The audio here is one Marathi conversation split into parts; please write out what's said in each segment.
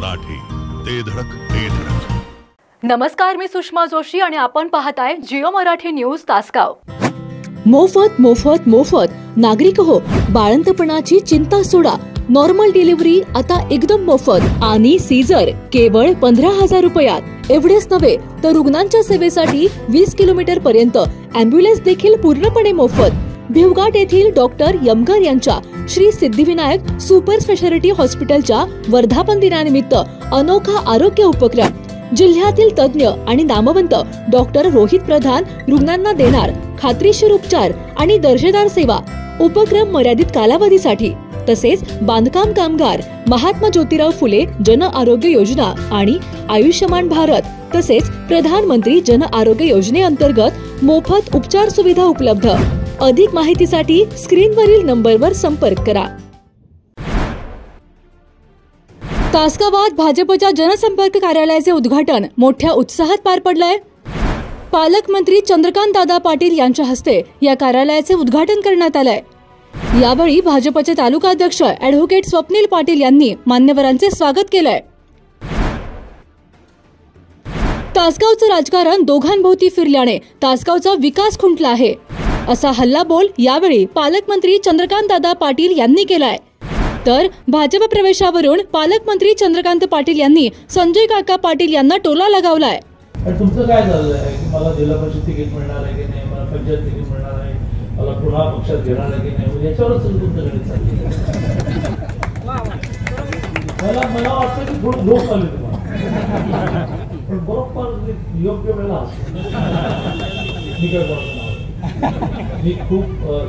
मराठी, ते धडक ते धडक. नमस्कार, मी सुषमा जोशी आणि आपण पाहताय जिओ मराठी न्यूज तासगाव. मोफत मोफत मोफत नागरिक हो, बाळंतपणाची चिंता सोडा. नॉर्मल डिलिव्हरी आता एकदम मोफत आणि सीझर केवळ 15,000 रुपयात. एवढेच नव्हे तर रुग्णांच्या सेवेसाठी 20 किलोमीटर पर्यंत अँब्युलन्स देखील पूर्णपणे मोफत. भिवघाट येथील डॉक्टर यमगर यांच्या श्री सिद्धिविनायक सुपर स्पेशालिटी हॉस्पिटलच्या वर्धापन दिनानिमित्त अनोखा आरोग्य उपक्रम. जिल्ह्यातील तज्ञ आणि नामवंत डॉक्टर रोहित प्रधान रुग्णांना देणार खात्रीशीर उपचार आणि दर्जेदार सेवा. उपक्रम मर्यादित कालावधीसाठी. तसेच बांधकाम कामगार, महात्मा ज्योतिराव फुले जन आरोग्य योजना आणि आयुष्यमान भारत तसेच प्रधानमंत्री जन आरोग्य योजनेअंतर्गत मोफत उपचार सुविधा उपलब्ध. अधिक माहितीसाठी स्क्रीनवरील नंबरवर संपर्क करा. तासगावात भाजपच्या जनसंपर्क कार्यालयाचे उद्घाटन मोठ्या उत्साहात पार पडलंय. पालकमंत्री चंद्रकांत दादा पाटील यांच्या हस्ते या कार्यालयाचे उद्घाटन करण्यात आलंय. यावेळी भाजपचे तालुकाध्यक्ष ॲडव्होकेट स्वप्नील पाटील यांनी मान्यवरांचे स्वागत केलंय. तासगावचं राजकारण दोघांभोवती फिरल्याने तासगावचा विकास खुंटला आहे, असा हल्लाबोल यावेळी पालकमंत्री चंद्रकांत दादा पाटील यांनी केलाय. तर भाजप प्रवेशावरून पालकमंत्री चंद्रकांत पाटील यांनी संजय काका पाटील यांना टोला लगावलाय. तुमचं काय झालंय की मला जिल्हा परिषद तिकीट मिळणार आहे की नाही, मला पंचायत तिकीट मिळणार आहे, मला पुन्हा पक्षात घेणार आहे की नाही, याच्यावरच तुमचं गणित चाललंय. मला वाटतं की थोडं झोप आली तुम्हाला, पण बरोबर योग्य वेळेला मी काय बोलतो मी खूप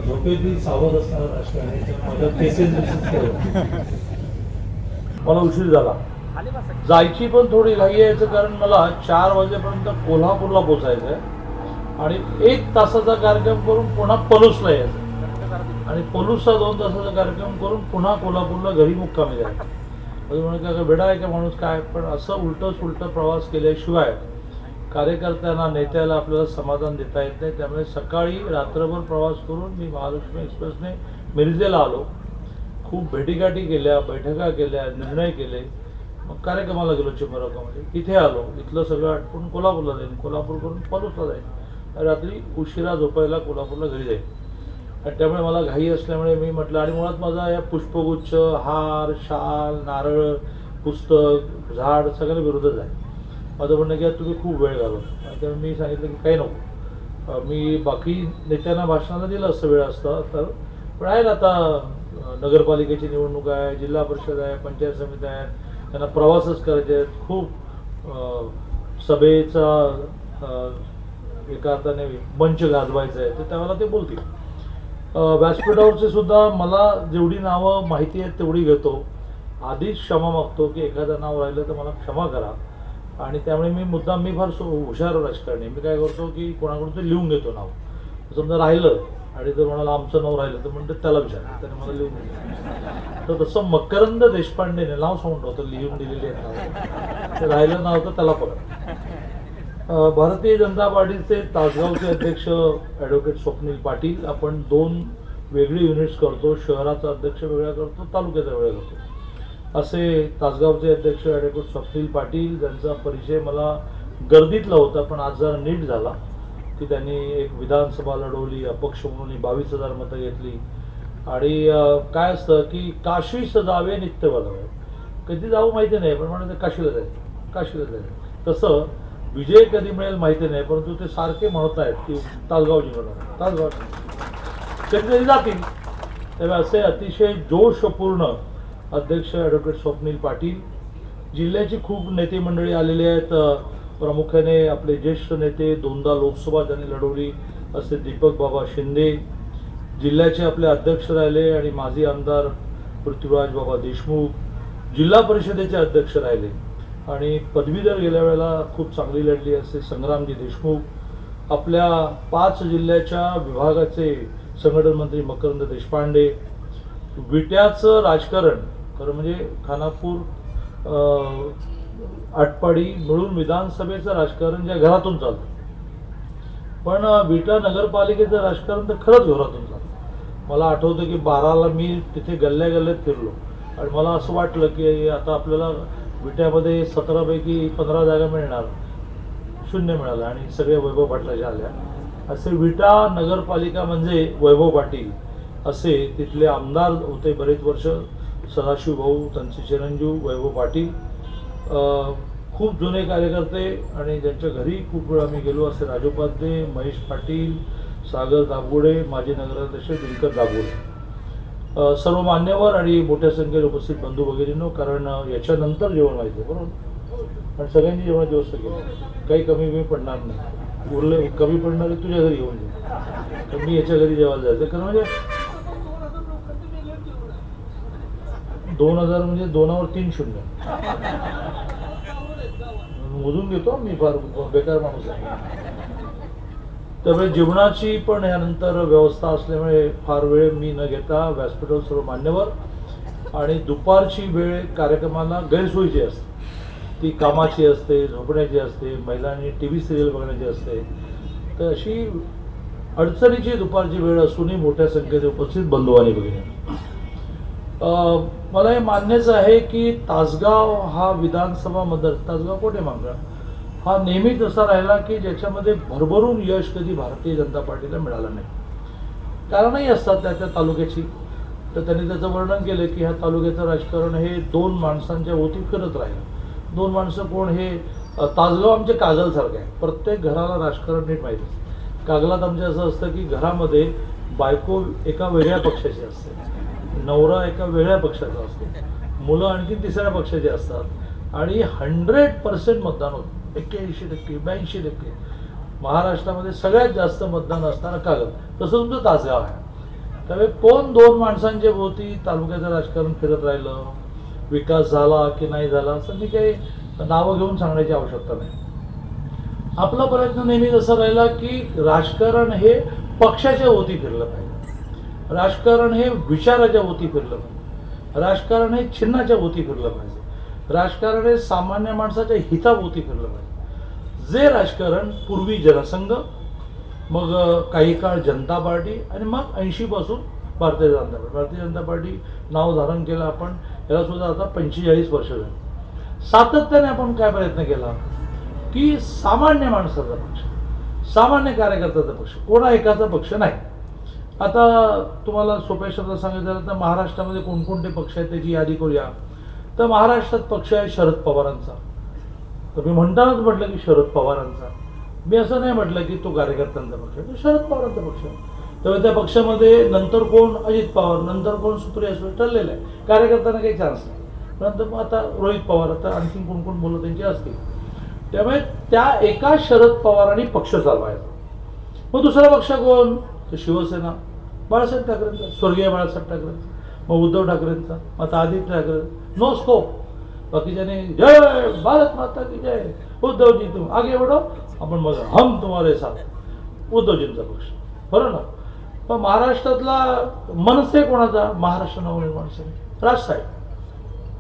झोपेतील सावध असणार राजकारणी. माझ्या केसेस मला उशीर झाला, जायची पण थोडी घाई यायचं कारण मला 4 वाजेपर्यंत कोल्हापूरला पोचायचं आहे आणि 1 तासाचा कार्यक्रम करून पुन्हा पलूसला यायचं आणि पलूसचा 2 तासाचा कार्यक्रम करून पुन्हा कोल्हापूरला घरी मुक्कामी जायचं. म्हणजे काय बेडा आहे का माणूस काय, पण असं उलटं सुलटं प्रवास केल्याशिवाय कार्यकर्त्यांना नेत्याला आपल्याला समाधान देता येत नाही. त्यामुळे सकाळी रात्रभर प्रवास करून मी महालक्ष्मी एक्सप्रेसने मिरजेला आलो. खूप भेटीगाठी केल्या, बैठका केल्या, निर्णय केले. मग कार्यक्रमाला गेलो चिंबरगावमध्ये, इथे आलो, इथलं सगळं आटपून कोल्हापूरला जाईन, कोल्हापूर करून पलूसला जाईन, रात्री उशिरा झोपायला कोल्हापूरला घरी जाईन. आणि त्यामुळे मला घाई असल्यामुळे मी म्हटलं, आणि मुळात माझा या पुष्पगुच्छ, हार, शाल, नारळ, पुस्तक, झाड सगळ्या विरोधच आहे. माझं म्हणणं की तुम्ही खूप वेळ घालवला. त्यामुळे मी सांगितलं की काही नको, मी बाकी नेत्यांना भाषणाला दिलं असतं वेळ असता तर, पण आहे ना आता नगरपालिकेची निवडणूक आहे, जिल्हा परिषद आहे, पंचायत समिती आहे, त्यांना प्रवासच करायचे आहेत, खूप सभेचा एका अर्थाने मंच गाजवायचा आहे, तर त्यावेळेला ते बोलतील. व्यासपीठावरचे सुद्धा मला जेवढी नावं माहिती आहेत तेवढी घेतो. आधीच क्षमा मागतो की एखादं नाव राहिलं तर मला क्षमा करा. आणि त्यामुळे मी फार हुशार राजकारणी. मी काय करतो की कोणाकडून ते लिहून घेतो नाव. समजा राहिलं आणि जर म्हणाला आमचं नाव राहिलं तर म्हणतो त्याला विचार, त्याने मला लिहून दिलं. तर तसं मकरंद देशपांडेने नाव सांगून होतं लिहून दिलेले आहेत नाव, ते राहिलं नाव तर त्याला पकड. भारतीय जनता पार्टीचे तासगावचे अध्यक्ष ॲडव्होकेट स्वप्नील पाटील. आपण 2 वेगळी युनिट्स करतो, शहराचा अध्यक्ष वेगळा करतो, तालुक्याचा वेगळा करतो. असे तासगावचे अध्यक्ष ॲडव्होकेट स्वप्नील पाटील, ज्यांचा परिचय मला गर्दीतला होता, पण आज जरा नीट झाला की त्यांनी एक विधानसभा लढवली, अपक्ष म्हणून 22,000 मतं घेतली. आणि काय असतं की काशी सजावे नित्य बजावे, कधी जाऊ माहिती नाही, पण म्हणून काशीला जायचं, काशीला जायचं. तसं विजय कधी मिळेल माहिती नाही, परंतु ते सारखे म्हणत आहेत की तासगाव जिंकणार, तासगाव कधीतरी जातील. तेव्हा असे अतिशय जोशपूर्ण अध्यक्ष ॲडव्होकेट स्वप्नील पाटील. जिल्ह्याची खूप नेते मंडळी आलेली आहेत, प्रामुख्याने आपले ज्येष्ठ नेते, 2दा लोकसभा त्यांनी लढवली असे दीपक बाबा शिंदे. जिल्ह्याचे आपले अध्यक्ष राहिले आणि माजी आमदार पृथ्वीराज बाबा देशमुख. जिल्हा परिषदेचे अध्यक्ष राहिले आणि पदवीधर गेल्या वेळेला खूप चांगली लढली असे संग्रामजी देशमुख. आपल्या 5 जिल्ह्याच्या विभागाचे संघटन मंत्री मकरंद देशपांडे. विट्याचं राजकारण खरं म्हणजे खानापूर, आटपाडी मिळून विधानसभेचं राजकारण ज्या घरातून चालतं, पण विटा नगरपालिकेचं राजकारण तर खरंच घरातून चालतं. मला आठवतं की 12ला मी तिथे गल्ल्या गल्ल्यात फिरलो आणि मला असं वाटलं की आता आपल्याला विट्यामध्ये 17 पैकी 15 जागा मिळणार, 0 मिळाला आणि सगळे वैभव पाटलाच्या आल्या. असे विटा नगरपालिका म्हणजे वैभव पाटील असे तिथले आमदार होते बरेच वर्ष. सदाशिव भाऊ, त्यांचे चिरंजीव वैभव पाटील, खूप जुने कार्यकर्ते आणि ज्यांच्या घरी खूप वेळा आम्ही गेलो असे राजोपाध्ये, महेश पाटील, सागर दाभोळे, माजी नगराध्यक्ष दिनकर दाभोळे, सर्व मान्यवर आणि मोठ्या संख्येने उपस्थित बंधू वगैरेंनो. कारण याच्यानंतर जेवण व्हायचं बरोबर, आणि सगळ्यांनी जेवणाची व्यवस्था केली, काही कमी पडणार नाही. उरले कमी पडणारे तुझ्या घरी येऊन जाईल, तर मी याच्या घरी जेवायला जायचं. कारण म्हणजे 2000 म्हणजे 2वर 3 शून्य मोजून घेतो मी, फार बेकार माणूस आहे. त्यामुळे जेवणाची पण यानंतर व्यवस्था असल्यामुळे फार वेळ मी न घेता व्यासपीठावर सर्व मान्यवर, आणि दुपारची वेळ कार्यक्रमाला गैरसोयीची असते, ती कामाची असते, झोपण्याची असते, महिलांनी TV सिरियल बघण्याची असते. तर अशी अडचणीची दुपारची वेळ असूनही मोठ्या संख्येने उपस्थित बंधू आणि भगिनी. मला हे मान्यच आहे की तासगाव हा विधानसभा मतदार, तासगाव कोठे मांगळा, हा नेहमीच असा राहिला की ज्याच्यामध्ये भरभरून यश कधी भारतीय जनता पार्टीला मिळालं नाही. कारणही असतात त्या तालुक्याची. तर त्यांनी त्याचं वर्णन केलं की ह्या तालुक्याचं राजकारण हे 2 माणसांच्या ओती फिरत राहिलं. 2 माणसं कोण, हे तासगाव आमचे कागलसारखं आहे, प्रत्येक घराला राजकारण नीट माहिती असतं. कागलात आमच्या असं असतं की घरामध्ये बायको एका वेगळ्या पक्षाची असते, नवरा एका वेगळ्या पक्षाचा असतो, मुलं आणखी 3ऱ्या पक्षाचे असतात, आणि 100% मतदान होतं. 81%, 82%. महाराष्ट्रामध्ये सगळ्यात जास्त मतदान असताना कागल. तसं तुमचं तासगाव आहे. त्यामुळे कोण 2 माणसांच्या भोवती तालुक्याचं राजकारण फिरत राहिलं, विकास झाला की नाही झाला असं मी काही नावं घेऊन सांगण्याची आवश्यकता नाही. आपला प्रयत्न नेहमीच असा राहिला की राजकारण हे पक्षाच्या भोवती फिरलं पाहिजे, राजकारण हे विचाराच्या भोवती फिरलं पाहिजे, राजकारण हे चिन्हाच्या भोवती फिरलं पाहिजे, राजकारण हे सामान्य माणसाच्या हिताभोवती फिरलं पाहिजे. जे राजकारण पूर्वी जनसंघ, मग काही काळ जनता पार्टी, आणि मग 80 पासून भारतीय जनता पार्टी. भारतीय जनता पार्टी नाव धारण केलं आपण, याला सुद्धा आता 45 वर्ष झाली. सातत्याने आपण काय प्रयत्न केला की सामान्य माणसाचा पक्ष, सामान्य कार्यकर्त्याचा पक्ष, कोणा एकाचा पक्ष नाही. आता तुम्हाला सोप्या शब्दात सांगायचं तर महाराष्ट्रामध्ये कोणकोणते पक्ष आहेत त्याची यादी करूया. तर महाराष्ट्रात पक्ष आहे शरद पवारांचा. तर मी म्हणतानाच म्हटलं की शरद पवारांचा, मी असं नाही म्हटलं की तो कार्यकर्त्यांचा पक्ष आहे, तो शरद पवारांचा पक्ष आहे. तेव्हा त्या पक्षामध्ये नंतर कोण अजित पवार, नंतर कोण सुप्रिया सुळे ठरलेलं आहे. कार्यकर्त्यांना काही चान्स नाही. नंतर मग आता रोहित पवार, आता आणखी कोण कोण मुलं त्यांची असतील. त्यामुळे त्या एका शरद पवारांनी पक्ष चालवायचा. मग दुसरा पक्ष कोण, तर शिवसेना, बाळासाहेब ठाकरेंचा, स्वर्गीय बाळासाहेब ठाकरेंचा, मग उद्धव ठाकरेंचा, आता आदित्य ठाकरे. No scope. बाकीच्याने जय भारत माता की जय, उद्धवजी तुम आगे बढ़ो, आपण बघा हम तुम्हारे साथ, उद्धवजींचा पक्ष, बरोबर ना. पण महाराष्ट्रातला मनसे कोणाचा, महाराष्ट्र नवनिर्माण सेना, राजसाहेब.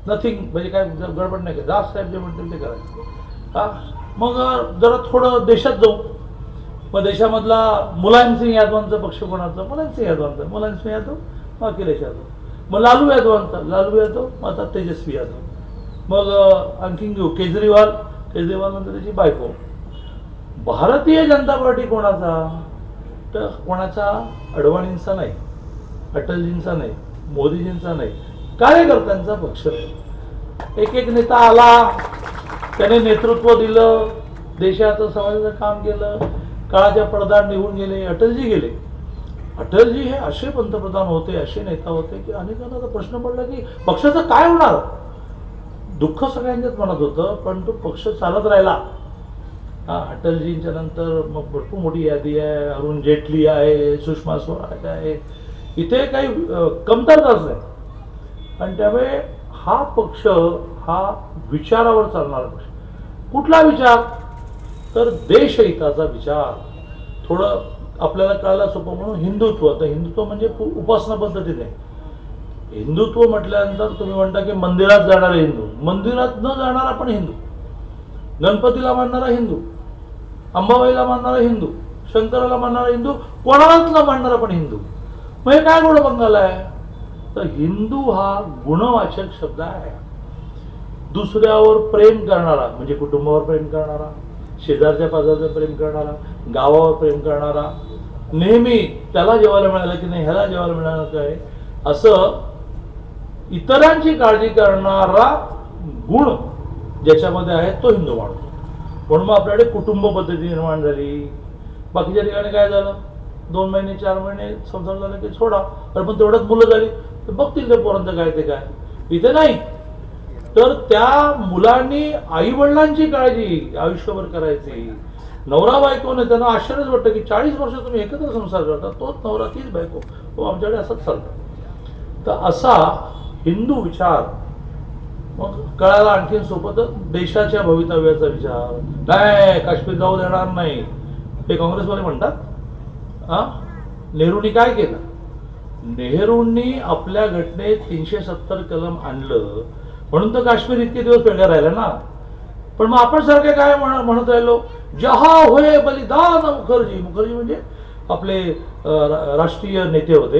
नथिंग, म्हणजे काय गडबड नाही, राजसाहेब जे म्हणतील ते करायचं. हा, मग जरा थोडं देशात जाऊ. मग देशामधला मुलायम सिंग यादवांचा पक्ष कोणाचा, मुलायम सिंग यादवांचा, मुलायम सिंग यादव, मग अखिलेश यादव. मग लालू यादवांचा, लालू यादव, मग आता तेजस्वी यादव. मग आणखीन घेऊ केजरीवाल, केजरीवाल नंतर त्याची बायको. भारतीय जनता पार्टी कोणाचा, तर कोणाचा अडवाणींचा नाही, अटलजींचा नाही, मोदीजींचा नाही, कार्यकर्त्यांचा पक्ष. एक एक नेता आला, त्याने नेतृत्व दिलं, देशाचं समाजाचं काम केलं, काळाच्या पडद्याआड निघून गेले. अटलजी गेले. अटलजी हे असे पंतप्रधान होते, असे नेता होते की अनेकांना प्रश्न पडला की पक्षाचं काय होणार. दुःख सगळ्यांच्याच मनात होतं, पण तो पक्ष चालत राहिला. अटलजींच्या नंतर मग भरपूर मोठी यादी आहे, अरुण जेटली आहे, सुषमा स्वराज आहे, इथे काही कमतरताच नाही. आणि त्यामुळे हा पक्ष हा विचारावर चालणारा पक्ष. कुठला विचार, तर देशहिताचा विचार. थोडं आपल्याला कळायला सोपं म्हणून हिंदुत्व. तर हिंदुत्व म्हणजे उपासना पद्धती नाही. हिंदुत्व म्हटल्यानंतर तुम्ही म्हणता की मंदिरात जाणारे हिंदू, मंदिरात न जाणारा पण हिंदू, गणपतीला मानणारा हिंदू, अंबाबाईला मानणारा हिंदू, शंकराला मानणारा हिंदू, कोणालाच न मानणारा पण हिंदू. मग हे काय गोड बंगाल आहे. तर हिंदू हा गुणवाचक शब्द आहे. दुसऱ्यावर प्रेम करणारा म्हणजे कुटुंबावर प्रेम करणारा, शेजारच्या पाजारचं प्रेम करणारा, गावावर प्रेम करणारा, नेहमी त्याला जेवायला मिळालं की नाही, ह्याला जेवायला मिळालं काय, असं इतरांची काळजी करणारा गुण ज्याच्यामध्ये आहे तो हिंदू माणूस. म्हणून मग आपल्याकडे कुटुंब पद्धती निर्माण झाली. बाकीच्या ठिकाणी काय झालं, 2 महिने 4 महिने संसार झाला की सोडा, पण तेवढ्यात मुलं झाली तर बघतील ते पोरांचं काय ते काय. इथे नाही, तर त्या मुलांनी आई वडिलांची काळजी आयुष्यभर करायची. नवरा बायकोने त्यांना आश्चर्यच वाटतं की 40 वर्ष तुम्ही एकत्र संसार करता, तोच नवरा तीच बायको, तो आमच्याकडे असंच चालतं. तर असा हिंदू विचार मग कळायला आणखीन सोपं. तर देशाच्या भवितव्याचा विचार काय, काश्मीर जाऊ देणार नाही हे काँग्रेसवाले म्हणतात. नेहरूंनी काय केलं, नेहरूंनी आपल्या घटनेत 370 कलम आणलं म्हणून तर काश्मीर इतके दिवस वेगळं राहिलं ना. पण मग आपण सारखे काय म्हणत राहिलो, जहा होय बलिदान मुखर्जी. मुखर्जी म्हणजे आपले राष्ट्रीय नेते होते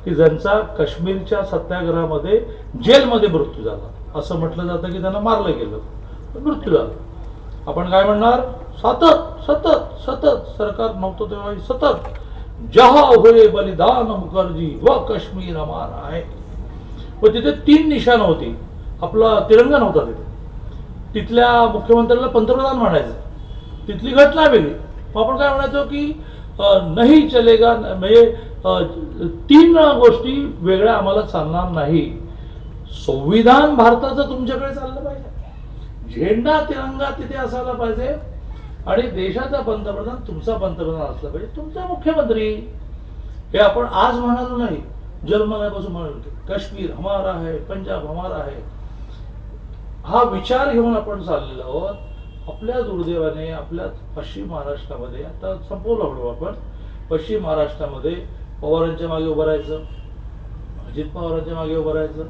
की ज्यांचा काश्मीरच्या सत्याग्रहामध्ये जेलमध्ये मृत्यू झाला. असं म्हटलं जातं की त्यांना मारलं गेलं, मृत्यू झाला. आपण काय म्हणणार, सतत सतत सतत सरकार नव्हतं तेव्हा सतत जहा होय बलिदान मुखर्जी व काश्मीर हमारा आहे. पण तिथे 3 निशाण होती, आपला तिरंगा नव्हता तिथे. तिथल्या मुख्यमंत्र्याला पंतप्रधान म्हणायचं, तिथली घटना वेगळी. आपण काय म्हणायचो की नाही चलेगा, म्हणजे 3 गोष्टी वेगळ्या आम्हाला चालणार नाही. संविधान भारताचं तुमच्याकडे चाललं पाहिजे, झेंडा तिरंगा तिथे असायला पाहिजे, आणि देशाचा पंतप्रधान तुमचा पंतप्रधान असला पाहिजे, तुमचा मुख्यमंत्री. हे आपण आज म्हणालो नाही, जन्मल्यापासून म्हणालो काश्मीर हमारा है, पंजाब हमारा है. हा विचार घेऊन आपण चाललेलो आहोत. आपल्या दुर्दैवाने आपल्या पश्चिम महाराष्ट्रामध्ये, आता संपवलं म्हणू आपण, पश्चिम महाराष्ट्रामध्ये पवारांच्या मागे उभं राहायचं, अजित पवारांच्या मागे उभं राहायचं,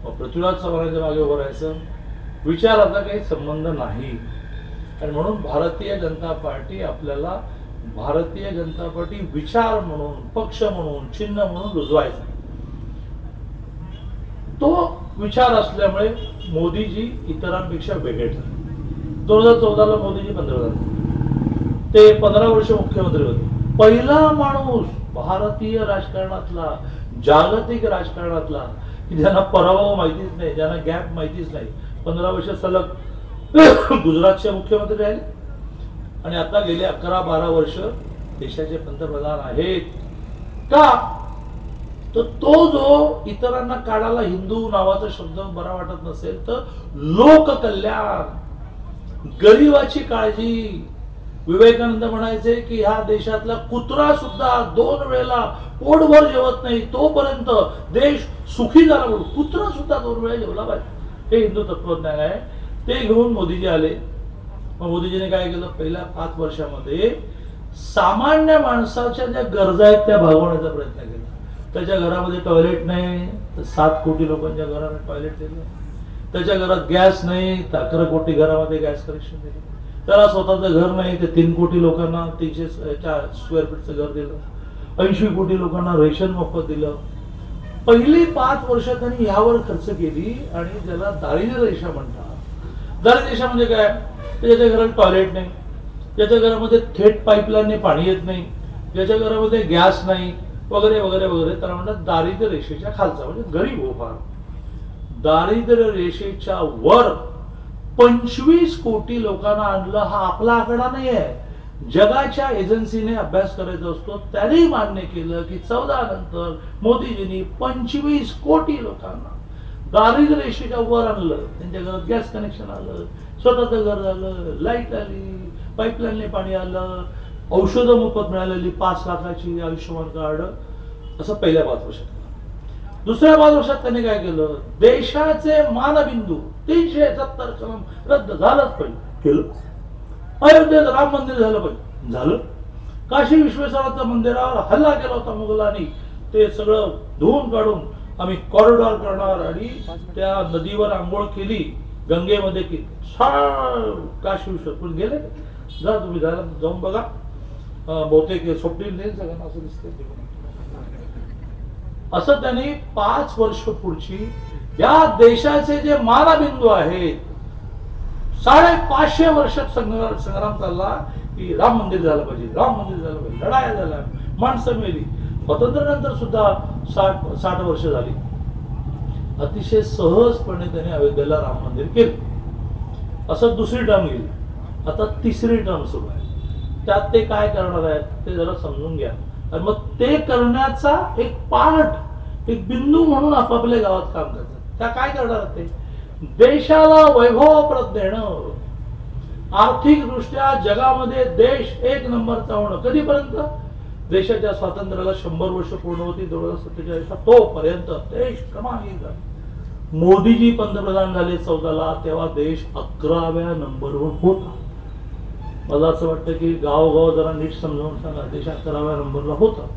पृथ्वीराज चव्हाणांच्या मागे उभं राहायचं, विचाराचा काही संबंध नाही. आणि म्हणून भारतीय जनता पार्टी आपल्याला भारतीय जनता पार्टी विचार म्हणून, पक्ष म्हणून, चिन्ह म्हणून रुजवायचा. तो विचार असल्यामुळे मोदीजी इतरांपेक्षा वेगळे ठरले. 2014ला मोदीजी पंतप्रधान, ते 15 वर्ष मुख्यमंत्री होते. पहिला माणूस भारतीय राजकारणातला, जागतिक राजकारणातला की ज्यांना पराभव माहितीच नाही, ज्यांना गॅप माहितीच नाही, 15 वर्ष सलग गुजरातचे मुख्यमंत्री राहिले आणि आता गेले 11-12 वर्ष देशाचे पंतप्रधान आहेत. का तर तो जो इतरांना काढायला हिंदू नावाचा शब्द बरा वाटत नसेल तर लोककल्याण, गरिबाची काळजी. विवेकानंद म्हणायचे की ह्या देशातला कुत्रा सुद्धा 2 वेळेला पोटभर जेवत नाही तोपर्यंत देश सुखी झाला, म्हणून कुत्रा सुद्धा 2 वेळा जेवला पाहिजे. हे हिंदू तत्वज्ञान आहे. ते घेऊन मोदीजी आले. मग मोदीजीने काय केलं, पहिल्या 5 वर्षामध्ये सामान्य माणसाच्या ज्या गरजा आहेत त्या भागवण्याचा प्रयत्न केला. त्याच्या घरामध्ये टॉयलेट नाही तर 7 कोटी लोकांच्या घरात टॉयलेट दिलं. त्याच्या घरात गॅस नाही तर 11 कोटी घरामध्ये गॅस कनेक्शन दिलं. त्याला स्वतःचं घर नाही तर 3 कोटी लोकांना 300 स्क्वेअर फीटचं घर दिलं. 80 कोटी लोकांना रेशन मोफत दिलं. पहिली 5 वर्ष त्यांनी ह्यावर खर्च केली. आणि ज्याला दारिद्र्य रेषा म्हणतात. दारिद्र्य रेषा म्हणजे काय, ज्याच्या घरात टॉयलेट नाही, ज्याच्या घरामध्ये थेट पाईपलाईनने पाणी येत नाही, ज्याच्या घरामध्ये गॅस नाही, वगैरे वगैरे वगैरे, त्याला म्हणतात दारिद्र्य रेषेच्या खालचा, म्हणजे गरीब हो फार. दारिद्र्य रेषेच्या वर 25 कोटी लोकांना आणलं. हा आपला आकडा नाही आहे, जगाच्या एजन्सीने अभ्यास करायचा असतो. त्यांनी मान्य केलं की 14 नंतर मोदीजींनी 25 कोटी लोकांना दारिद्र्य रेषेच्या वर आणलं. त्यांच्या घरात गॅस कनेक्शन आलं, स्वतःचं घर झालं, लाईट आली, पाईपलाईनने पाणी आलं, औषधं मोफत मिळालेली 5 लाखाची, आयुष्यमान कार्ड. असं पहिल्या 5 वर्षात. दुसऱ्या 5 वर्षात त्यांनी काय केलं, देशाचे मानबिंदू 370 कलम रद्द झालंच पाहिजे, केलं. अयोध्येत राम मंदिर झालं पाहिजे, झालं. काशी विश्वेश्वराच्या मंदिरावर हल्ला केला होता मुघलांनी, ते सगळं धुवून काढून आम्ही कॉरिडॉर करणार आणि त्या नदीवर आंघोळ केली, गंगेमध्ये केली. काशी विश्वेश्वर गेले, जा तुम्ही जाऊन बघा. बहुतेक स्वप्नील नाही सगळ्यांना असं दिसतंय. असं त्यांनी 5 वर्ष पुढची या देशाचे जे मानबिंदू आहेत, 550 वर्ष संग्राम चालला की राम मंदिर झालं पाहिजे, राम मंदिर झालं पाहिजे, लढाया झाल्या, माणसं मेली. स्वातंत्र्यानंतर सुद्धा 60 वर्ष झाली. अतिशय सहजपणे त्याने अयोध्येला राम मंदिर केलं. असं दुसरी टर्म गेली, आता तिसरी टर्म सुरू आहे. त्यात ते काय करणार आहेत ते जरा समजून घ्या. आणि मग ते करण्याचा एक पार्ट, एक बिंदू म्हणून आपापल्या गावात काम करतात. त्या काय करणार ते? देशाला वैभवप्रत देणं, आर्थिक दृष्ट्या जगामध्ये देश एक नंबरचा होणं. कधीपर्यंत? देशाच्या स्वातंत्र्याला 100 वर्ष पूर्ण होती 2047. तोपर्यंत देश क्रमांक 1 झाला. मोदीजी पंतप्रधान झाले 14ला, तेव्हा देश 11व्या नंबरवर होता. मला असं वाटतं की गावोगाव जरा नीट समजावून सांगा, देश 11व्या नंबरला होता.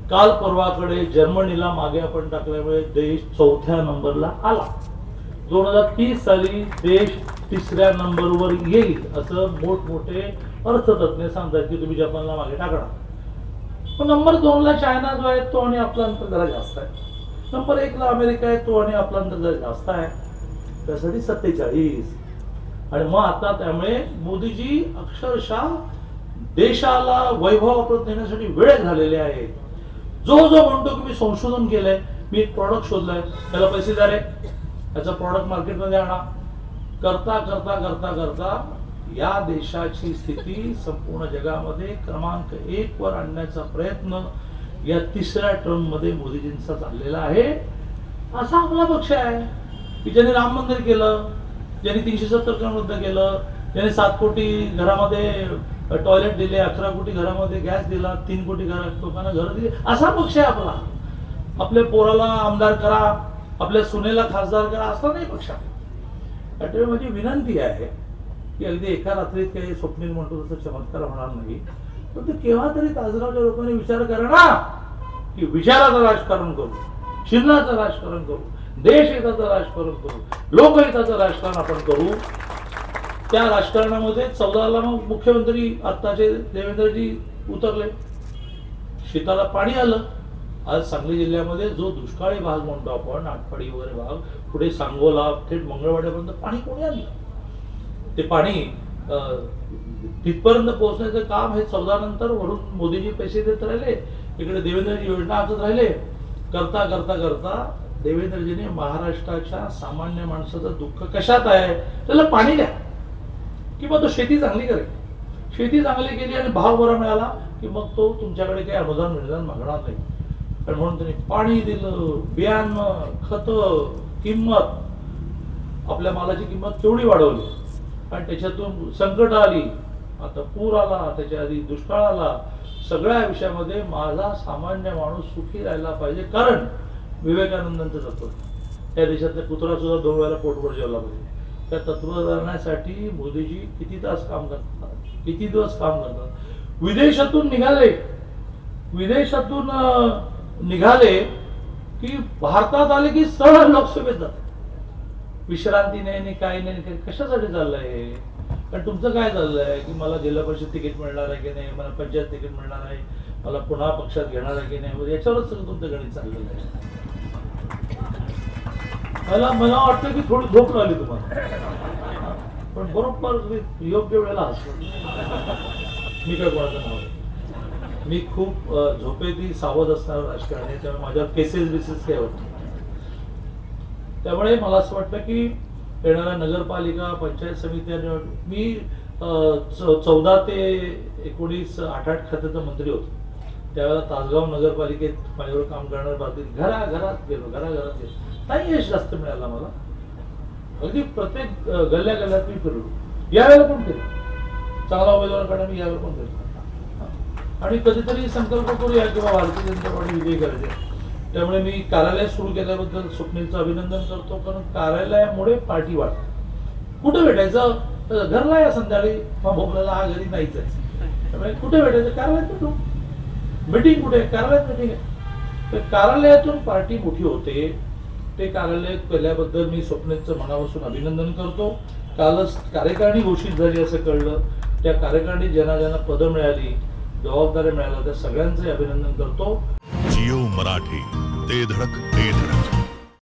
काल परवाकडे जर्मनीला मागे आपण टाकल्यामुळे देश 4थ्या नंबरला आला. 2030 साली देश 3ऱ्या नंबरवर येईल असं मोठमोठे अर्थतज्ञ सांगतात की तुम्ही जपानला मागे टाकणार. पण नंबर 2ला चायना जो आहे तो आणि आपला अंतर जरा जास्त आहे. नंबर 1ला अमेरिका आहे तो आणि आपला अंतर जरा जास्त आहे. त्यासाठी 47. आणि मग आता त्यामुळे मोदीजी अक्षरशः देशाला वैभवाप्रत नेण्यासाठी वेळ झालेले आहेत. जो म्हणतो की मी संशोधन केलंय, मी एक प्रॉडक्ट शोधलंय, त्याला पैसे द्या रे, त्याचं प्रॉडक्ट मार्केटमध्ये आणा, करता करता करता करता या देशाची स्थिती संपूर्ण जगामध्ये क्रमांक 1 वर आणण्याचा प्रयत्न या 3ऱ्या टर्म मध्ये मोदीजींचा चाललेला आहे. असा आपला पक्ष आहे की ज्यांनी राम मंदिर केलं, ज्यांनी 370 करोड रद्द केलं, ज्यांनी 7 कोटी घरामध्ये टॉयलेट दिले, 11 कोटी घरामध्ये गॅस दिला, 3 कोटी लोकांना घर दिले. असा पक्ष आहे आपला. आपल्या पोराला आमदार करा, आपल्या सुनेला खासदार करा, असा नाही पक्ष. त्यामुळे माझी विनंती आहे की अगदी एका रात्रीत काही स्वप्नील म्हणतो तसं चमत्कार होणार नाही. पण ते केव्हा तरी तासगावच्या लोकांनी विचार करा ना की विचाराचं राजकारण करू, चिन्हाचं राजकारण करू, देश हिताचं राजकारण करू, लोकहिताचं राजकारण आपण करू. त्या राजकारणामध्ये 14ला मग मुख्यमंत्री आत्ताचे देवेंद्रजी उतरले, शेताला पाणी आलं. आज सांगली जिल्ह्यामध्ये जो दुष्काळी भाग म्हणतो आपण, आटपाडी वगैरे भाग, पुढे सांगोला थेट मंगळवाड्यापर्यंत पाणी कोणी आणलं? ते पाणी तिथपर्यंत पोहोचण्याचं काम हे 14 नंतर वरून मोदीजी पैसे देत राहिले, इकडे देवेंद्रजी योजना आखत राहिले. करता करता करता देवेंद्रजीने महाराष्ट्राच्या सामान्य माणसाचं दुःख कशात आहे, त्याला पाणी द्या किंवा तो शेती चांगली करेल. शेती चांगली केली आणि भाव बरा मिळाला की मग तो तुमच्याकडे काही अनुदान मागणार नाही. पण म्हणून त्यांनी पाणी दिलं, बियाणं, खतं, किंमत, आपल्या मालाची किंमत केवढी वाढवली. आणि त्याच्यातून संकट आली, आता पूर आला, त्याच्या आधी दुष्काळ आला. सगळ्या विषयामध्ये माझा सामान्य माणूस सुखी राहायला पाहिजे. कारण विवेकानंदांचं तत्व, त्या देशातल्या कुत्रा सुद्धा 2 वेळेला पोटभर जेवला पाहिजे. त्या तत्वज्ञानासाठी मोदीजी किती तास काम करतात, किती दिवस काम करतात. विदेशातून निघाले की भारतात आले की सरळ लोकसभेत जातात. विश्रांती नाही, काही नाही. कशासाठी चाललंय? कारण तुमचं काय चाललंय की मला जिल्हा परिषद तिकीट मिळणार आहे की नाही, मला पंचायत तिकीट मिळणार आहे, मला पुन्हा पक्षात घेणार आहे की नाही, याच्यावरच सगळं तुमचं गणित चाललेलं आहे. मला वाटतं की थोडी झोप लागली तुम्हाला, पण बरोबर योग्य वेळेला हसलो. मी काय कोणाचं नाव आहे, मी खूप झोपेती सावध असणार राजकारणी, त्यामुळे माझ्यावर केसेस काय होत. त्यामुळे मला असं वाटतं की येणाऱ्या नगरपालिका पंचायत समित्या मी 14 ते 19 8 खात्याचा मंत्री होतो. त्यावेळेला तासगाव नगरपालिकेत माझ्यावर काम करणार बाबतीत घराघरात गेलो. नाही यश जास्त मिळाला मला, अगदी प्रत्येक गल्ल्या गल्ल्यात मी फिरलो. यावेळेला पण फिरलो, चांगला उमेदवार काढा मी यावेळेला पण फिरलो. आणि कधीतरी संकल्प करूया किंवा भारतीय जनता पार्टी विजयी करायचे. त्यामुळे मी कार्यालय सुरू केल्याबद्दल स्वप्नीलचं अभिनंदन करतो. कारण कार्यालयामुळे पार्टी वाढते. कुठे भेटायचं? घरला या संध्याकाळी, भोपळ्याला हा घरी नाहीच आहे. त्यामुळे कुठे भेटायचं? कार्यालयात भेटू. मीटिंग कुठे? कार्यालयात मीटिंग आहे. तर कार्यालयातून पार्टी मोठी होते. ते कार्यालय केल्याबद्दल मी स्वप्नीलचं मनापासून अभिनंदन करतो. कालच कार्यकारिणी घोषित झाली असं कळलं. त्या कार्यकारिणी ज्यांना पदं मिळाली, जबाबदाऱ्या मिळाल्या, त्या सगळ्यांचे अभिनंदन करतो. जिओ मराठी, ते धडक ते धडक.